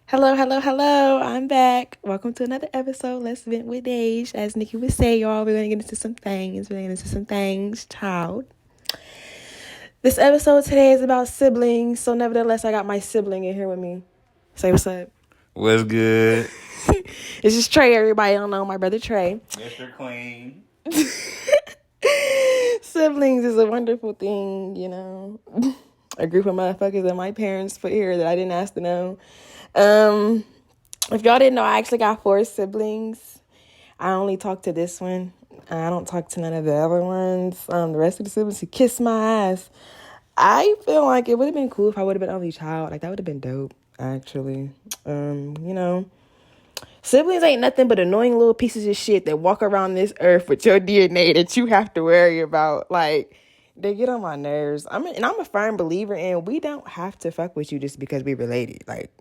Hello, hello, hello. I'm back. Welcome to another episode. Let's vent with Dage. As Nikki would say, y'all, we're going to get into some things. We're going to get into some things, child. This episode today is about siblings. So, nevertheless, I got my sibling in here with me. Say what's up. What's good? It's just Trey. Everybody don't know my brother Trey. Mr. Queen. Siblings is a wonderful thing, A group of motherfuckers that my parents put here that I didn't ask to know. If y'all didn't know, I actually got 4 siblings. I only talk to this one. I don't talk to none of the other ones. The rest of the siblings who kiss my ass. I feel like it would have been cool if I would have been only child. Like, that would have been dope, actually. Siblings ain't nothing but annoying little pieces of shit that walk around this earth with your DNA that you have to worry about. Like, they get on my nerves. I'm a firm believer in we don't have to fuck with you just because we related. Like,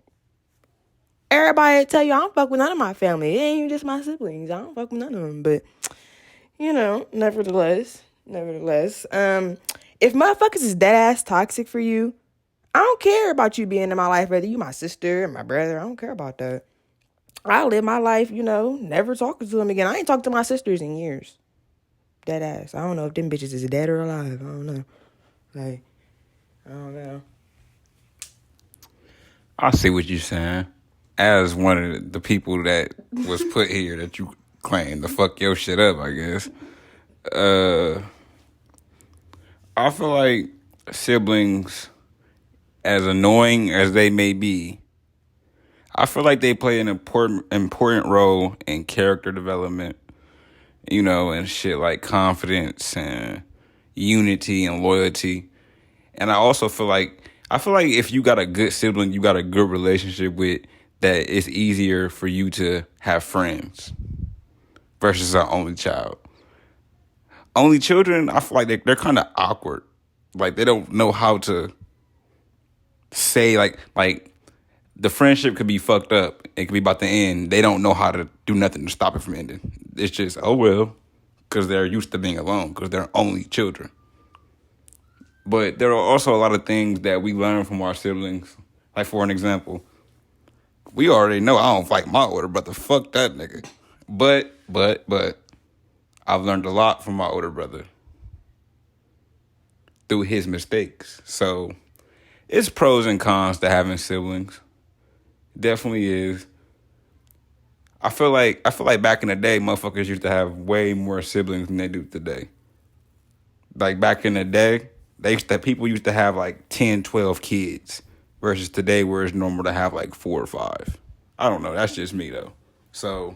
everybody tell you I don't fuck with none of my family. It ain't even just my siblings. I don't fuck with none of them. But, nevertheless. If motherfuckers is dead ass toxic for you, I don't care about you being in my life, whether you my sister or my brother. I don't care about that. I live my life, never talking to them again. I ain't talked to my sisters in years. Dead ass. I don't know if them bitches is dead or alive. I don't know. Like, I don't know. I see what you're saying. As one of the people that was put here that you claim to fuck your shit up, I guess. I feel like siblings, as annoying as they may be, I feel like they play an important role in character development, and shit like confidence and unity and loyalty. And I feel like if you got a good sibling, you got a good relationship with, that it's easier for you to have friends versus an only child. Only children, I feel like they're kind of awkward. Like, they don't know how to say, like the friendship could be fucked up. It could be about to end. They don't know how to do nothing to stop it from ending. It's just, oh well, because they're used to being alone, because they're only children. But there are also a lot of things that we learn from our siblings. Like, for an example, we already know I don't like my older brother. Fuck that nigga. But, I've learned a lot from my older brother through his mistakes. So, it's pros and cons to having siblings. Definitely is. I feel like back in the day, motherfuckers used to have way more siblings than they do today. Like, back in the day, people used to have like 10, 12 kids versus today where it's normal to have like 4 or 5. I don't know. That's just me though. So,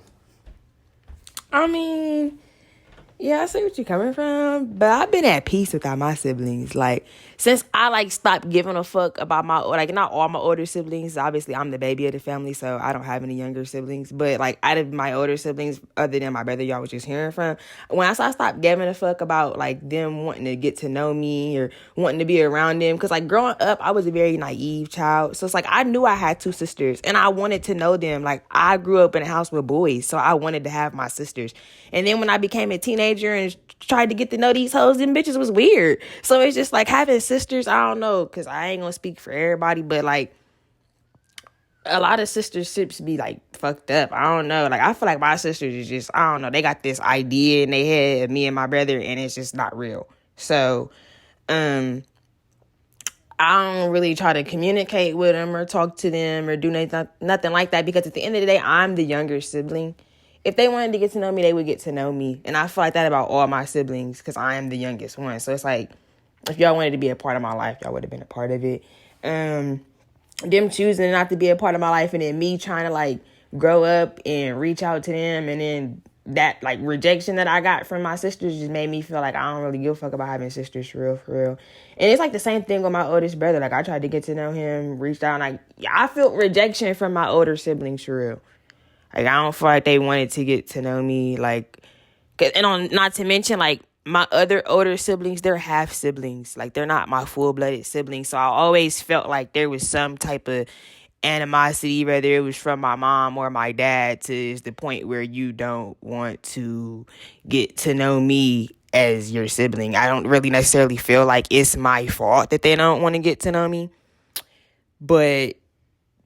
I mean, yeah, I see what you're coming from, but I've been at peace without my siblings. Like, since I stopped giving a fuck about not all my older siblings. Obviously, I'm the baby of the family, so I don't have any younger siblings. But out of my older siblings, other than my brother, y'all was just hearing from, when I stopped giving a fuck about them wanting to get to know me or wanting to be around them, because growing up, I was a very naive child. So it's I knew I had 2 sisters, and I wanted to know them. I grew up in a house with boys, so I wanted to have my sisters. And then when I became a teenager and tried to get to know these hoes, them bitches was weird. So it's just having sisters, I don't know, because I ain't gonna speak for everybody, but a lot of sisterships be fucked up. I don't know. I feel like my sisters is just, I don't know, they got this idea in their head of me and my brother, and it's just not real. So, I don't really try to communicate with them or talk to them or do nothing like that, because at the end of the day, I'm the younger sibling. If they wanted to get to know me, they would get to know me. And I feel like that about all my siblings, because I am the youngest one. So it's if y'all wanted to be a part of my life, y'all would have been a part of it. Them choosing not to be a part of my life, and then me trying to grow up and reach out to them, and then that rejection that I got from my sisters just made me feel like I don't really give a fuck about having sisters for real. And it's the same thing with my oldest brother. I tried to get to know him, reached out, and I felt rejection from my older siblings for real. I don't feel like they wanted to get to know me, not to mention, my other older siblings, they're half siblings. They're not my full-blooded siblings. So I always felt like there was some type of animosity, whether it was from my mom or my dad, to the point where you don't want to get to know me as your sibling. I don't really necessarily feel like it's my fault that they don't want to get to know me. But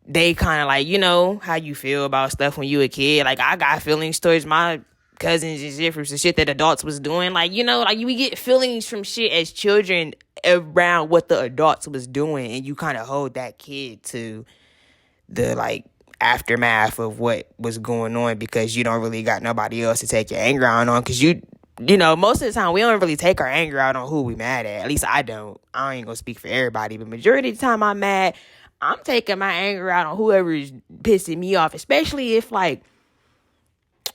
they kind of like, you know, how you feel about stuff when you a kid. Like, I got feelings towards my cousins and shit from some shit that adults was doing. Like, you know, like, we get feelings from shit as children around what the adults was doing. And you kind of hold that kid to the, like, aftermath of what was going on because you don't really got nobody else to take your anger out on. Because you know, most of the time, we don't really take our anger out on who we mad at. At least I don't. I ain't gonna speak for everybody. But majority of the time I'm mad, I'm taking my anger out on whoever's pissing me off. Especially if, like,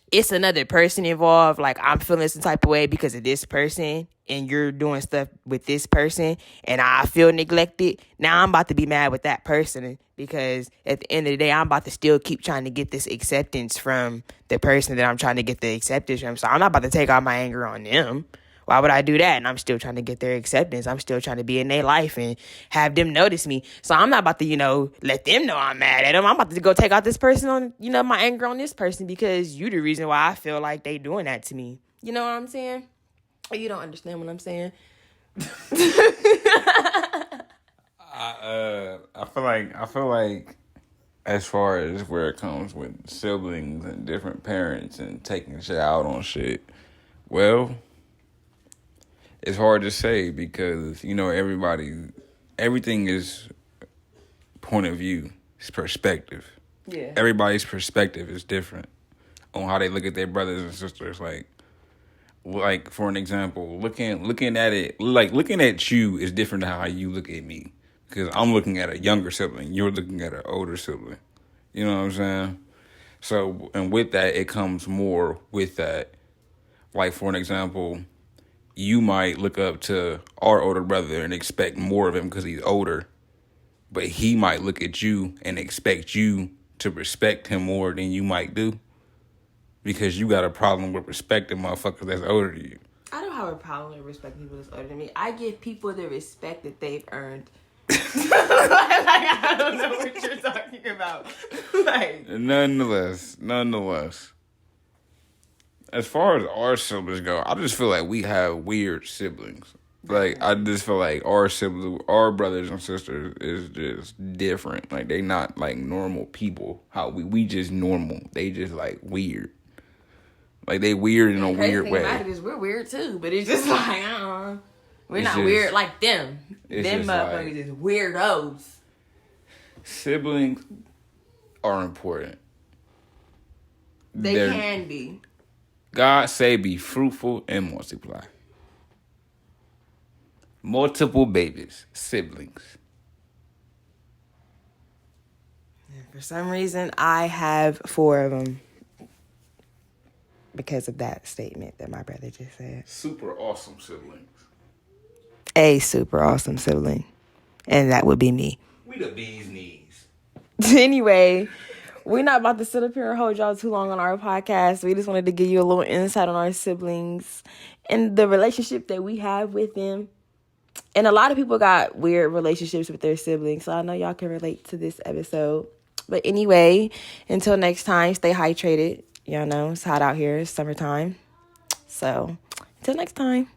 it's another person involved. Like, I'm feeling some type of way because of this person. And you're doing stuff with this person. And I feel neglected. Now I'm about to be mad with that person. Because at the end of the day, I'm about to still keep trying to get this acceptance from the person that I'm trying to get the acceptance from. So I'm not about to take all my anger on them. Why would I do that? And I'm still trying to get their acceptance. I'm still trying to be in their life and have them notice me. So I'm not about to, you know, let them know I'm mad at them. I'm about to go take out this person on, you know, my anger on this person because you the reason why I feel like they doing that to me. You know what I'm saying? You don't understand what I'm saying? I feel like as far as where it comes with siblings and different parents and taking shit out on shit, well, it's hard to say because, you know, everything is point of view, it's perspective. Yeah. Everybody's perspective is different on how they look at their brothers and sisters. Like for an example, looking at it, like looking at you is different than how you look at me. Because I'm looking at a younger sibling, you're looking at an older sibling. You know what I'm saying? So, and with that, it comes more with that. Like, for an example, you might look up to our older brother and expect more of him because he's older. But he might look at you and expect you to respect him more than you might do. Because you got a problem with respecting motherfuckers that's older than you. I don't have a problem with respecting people that's older than me. I give people the respect that they've earned. I don't know what you're talking about. Nonetheless, as far as our siblings go, I just feel like we have weird siblings. Like, I just feel like our brothers and sisters is just different. Like, they not like normal people. How we just normal. They just like weird. Like, they weird in a weird way. About it is we're weird too, but it's just like, we're not weird like them. Them motherfuckers is weirdos. Siblings are important. They can be. God say be fruitful and multiply. Multiple babies, siblings. And for some reason, I have 4 of them. Because of that statement that my brother just said. Super awesome siblings. A super awesome sibling. And that would be me. We the bee's knees. Anyway, we're not about to sit up here and hold y'all too long on our podcast. We just wanted to give you a little insight on our siblings and the relationship that we have with them. And a lot of people got weird relationships with their siblings. So I know y'all can relate to this episode. But anyway, until next time, stay hydrated. Y'all know it's hot out here. It's summertime. So until next time.